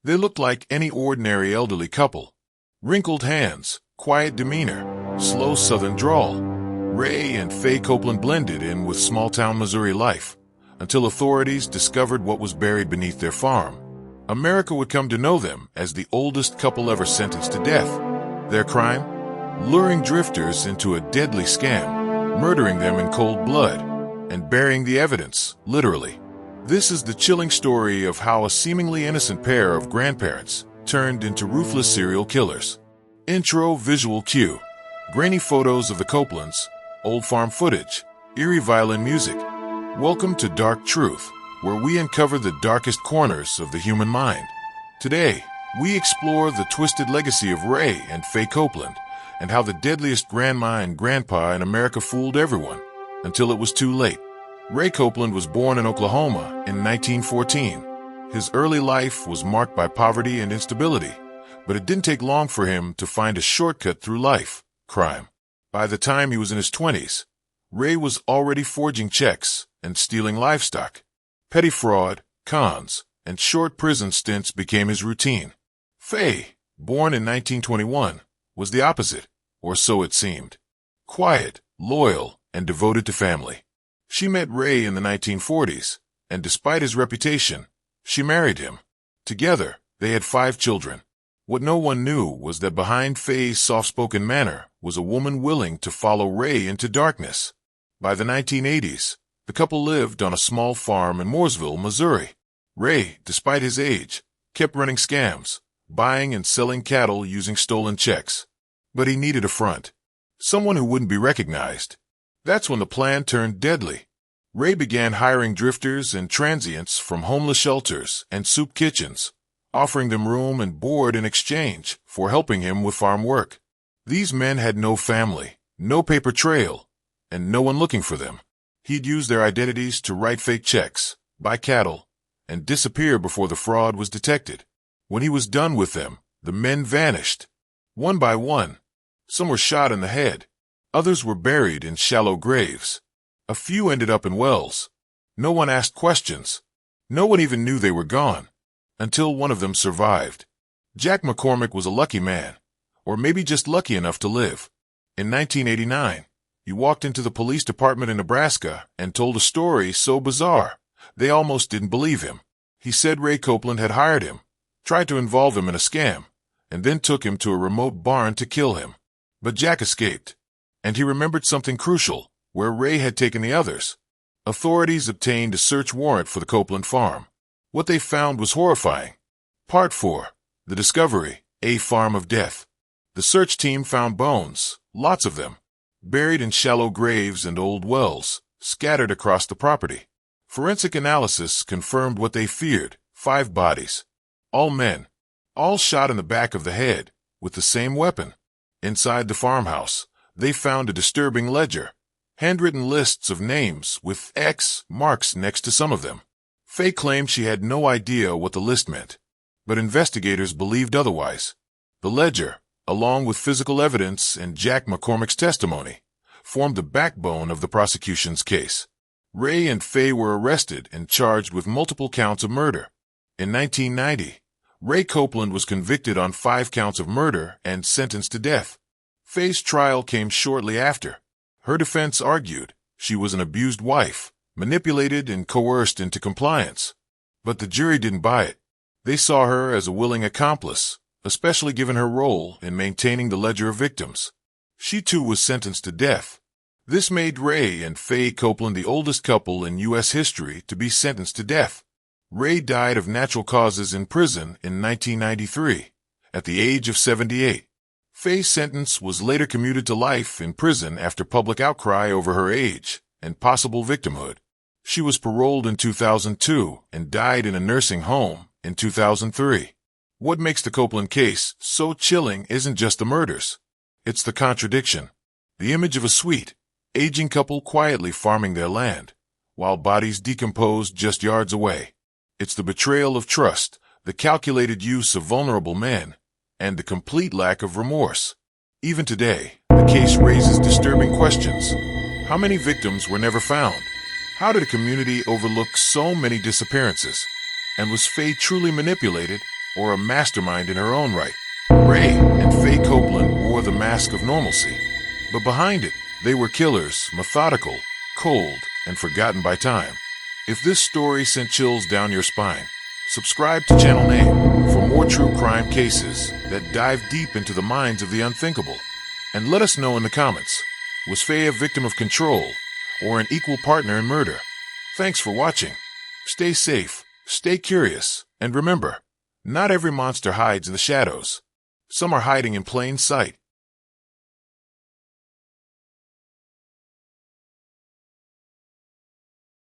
They looked like any ordinary elderly couple. Wrinkled hands, quiet demeanor, slow southern drawl. Ray and Faye Copeland blended in with small-town Missouri life until authorities discovered what was buried beneath their farm. America would come to know them as the oldest couple ever sentenced to death. Their crime? Luring drifters into a deadly scam, murdering them in cold blood, and burying the evidence, literally. This is the chilling story of how a seemingly innocent pair of grandparents turned into ruthless serial killers. Intro visual cue. Grainy photos of the Copelands, old farm footage, eerie violin music. Welcome to Dark Truth, where we uncover the darkest corners of the human mind. Today, we explore the twisted legacy of Ray and Faye Copeland and how the deadliest grandma and grandpa in America fooled everyone until it was too late. Ray Copeland was born in Oklahoma in 1914. His early life was marked by poverty and instability, but it didn't take long for him to find a shortcut through life: crime. By the time he was in his 20s, Ray was already forging checks and stealing livestock. Petty fraud, cons, and short prison stints became his routine. Faye, born in 1921, was the opposite, or so it seemed. Quiet, loyal, and devoted to family. She met Ray in the 1940s, and despite his reputation, she married him. Together, they had 5 children. What no one knew was that behind Faye's soft-spoken manner was a woman willing to follow Ray into darkness. By the 1980s, the couple lived on a small farm in Mooresville, Missouri. Ray, despite his age, kept running scams, buying and selling cattle using stolen checks. But he needed a front, someone who wouldn't be recognized. That's when the plan turned deadly. Ray began hiring drifters and transients from homeless shelters and soup kitchens, offering them room and board in exchange for helping him with farm work. These men had no family, no paper trail, and no one looking for them. He'd use their identities to write fake checks, buy cattle, and disappear before the fraud was detected. When he was done with them, the men vanished. One by one, some were shot in the head. Others were buried in shallow graves. A few ended up in wells. No one asked questions. No one even knew they were gone, until one of them survived. Jack McCormick was a lucky man, or maybe just lucky enough to live. In 1989, he walked into the police department in Nebraska and told a story so bizarre, they almost didn't believe him. He said Ray Copeland had hired him, tried to involve him in a scam, and then took him to a remote barn to kill him. But Jack escaped. And he remembered something crucial, where Ray had taken the others. Authorities obtained a search warrant for the Copeland farm. What they found was horrifying. Part 4. The Discovery, a Farm of Death. The search team found bones, lots of them, buried in shallow graves and old wells, scattered across the property. Forensic analysis confirmed what they feared: 5 bodies. All men. All shot in the back of the head, with the same weapon. Inside the farmhouse, they found a disturbing ledger, handwritten lists of names with X marks next to some of them. Faye claimed she had no idea what the list meant, but investigators believed otherwise. The ledger, along with physical evidence and Jack McCormick's testimony, formed the backbone of the prosecution's case. Ray and Faye were arrested and charged with multiple counts of murder. In 1990, Ray Copeland was convicted on 5 counts of murder and sentenced to death. Faye's trial came shortly after. Her defense argued she was an abused wife, manipulated and coerced into compliance. But the jury didn't buy it. They saw her as a willing accomplice, especially given her role in maintaining the ledger of victims. She too was sentenced to death. This made Ray and Faye Copeland the oldest couple in U.S. history to be sentenced to death. Ray died of natural causes in prison in 1993, at the age of 78. Faye's sentence was later commuted to life in prison after public outcry over her age and possible victimhood. She was paroled in 2002 and died in a nursing home in 2003. What makes the Copeland case so chilling isn't just the murders. It's the contradiction. The image of a sweet, aging couple quietly farming their land, while bodies decomposed just yards away. It's the betrayal of trust, the calculated use of vulnerable men, and the complete lack of remorse. Even today, the case raises disturbing questions. How many victims were never found? How did a community overlook so many disappearances? And was Faye truly manipulated, or a mastermind in her own right. Ray and Faye Copeland wore the mask of normalcy, but behind it, they were killers, methodical, cold, and forgotten by time. If this story sent chills down your spine, subscribe to Channel Name for more true crime cases that dive deep into the minds of the unthinkable. And let us know in the comments, was Faye a victim of control or an equal partner in murder? Thanks for watching. Stay safe, stay curious, and remember, not every monster hides in the shadows. Some are hiding in plain sight.